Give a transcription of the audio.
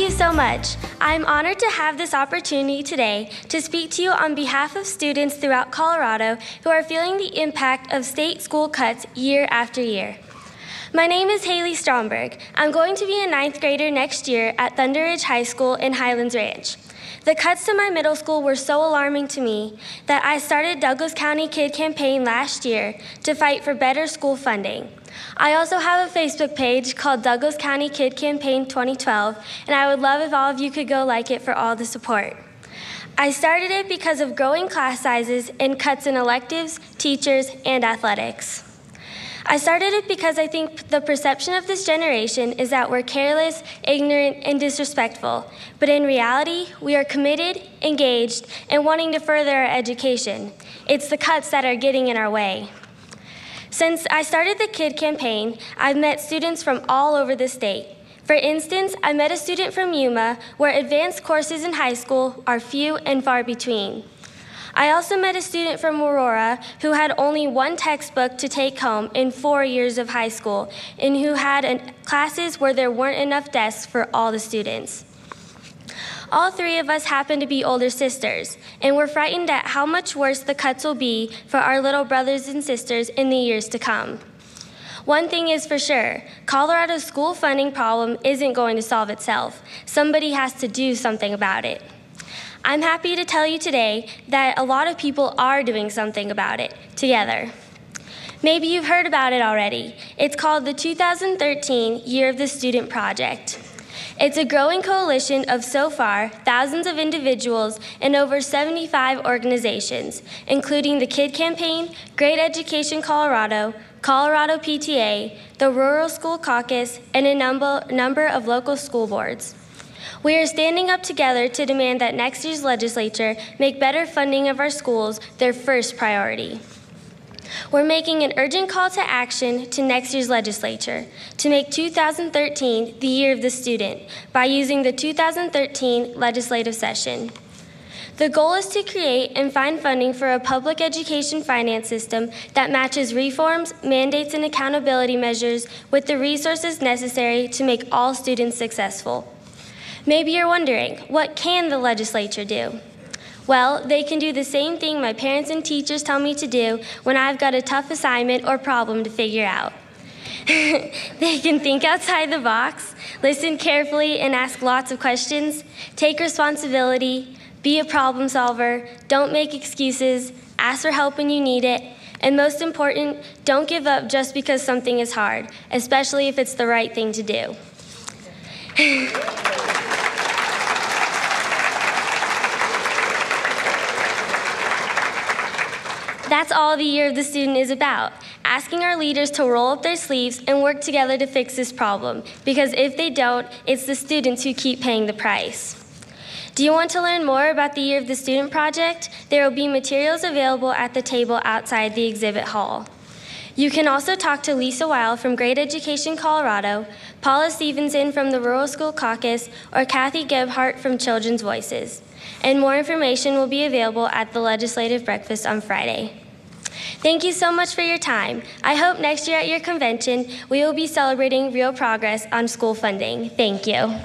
you so much. I'm honored to have this opportunity today to speak to you on behalf of students throughout Colorado who are feeling the impact of state school cuts year after year. My name is Hayley Stromberg. I'm going to be a 9th grader next year at ThunderRidge High School in Highlands Ranch. The cuts to my middle school were so alarming to me that I started Douglas County Kid Campaign last year to fight for better school funding. I also have a Facebook page called Douglas County Kid Campaign 2012, and I would love if all of you could go like it for all the support. I started it because of growing class sizes and cuts in electives, teachers, and athletics. I started it because I think the perception of this generation is that we're careless, ignorant, and disrespectful. But in reality, we are committed, engaged, and wanting to further our education. It's the cuts that are getting in our way. Since I started the Kid Campaign, I've met students from all over the state. For instance, I met a student from Yuma, where advanced courses in high school are few and far between. I also met a student from Aurora who had only one textbook to take home in 4 years of high school and who had classes where there weren't enough desks for all the students. All three of us happen to be older sisters, and we're frightened at how much worse the cuts will be for our little brothers and sisters in the years to come. One thing is for sure, Colorado's school funding problem isn't going to solve itself. Somebody has to do something about it. I'm happy to tell you today that a lot of people are doing something about it, together. Maybe you've heard about it already. It's called the 2013 Year of the Student Project. It's a growing coalition of, so far, thousands of individuals and over 75 organizations, including the Kid Campaign, Great Education Colorado, Colorado PTA, the Rural School Caucus, and a number of local school boards. We are standing up together to demand that next year's legislature make better funding of our schools their first priority. We're making an urgent call to action to next year's legislature to make 2013 the year of the student by using the 2013 legislative session. The goal is to create and find funding for a public education finance system that matches reforms, mandates, and accountability measures with the resources necessary to make all students successful. Maybe you're wondering, what can the legislature do? Well, they can do the same thing my parents and teachers tell me to do when I've got a tough assignment or problem to figure out. They can think outside the box, listen carefully and ask lots of questions, take responsibility, be a problem solver, don't make excuses, ask for help when you need it, and most important, don't give up just because something is hard, especially if it's the right thing to do. That's all the Year of the Student is about, asking our leaders to roll up their sleeves and work together to fix this problem, because if they don't, it's the students who keep paying the price. Do you want to learn more about the Year of the Student project? There will be materials available at the table outside the exhibit hall. You can also talk to Lisa Weil from Great Education Colorado, Paula Stevenson from the Rural School Caucus, or Kathy Gebhardt from Children's Voices. And more information will be available at the legislative breakfast on Friday. Thank you so much for your time. I hope next year at your convention, we will be celebrating real progress on school funding. Thank you.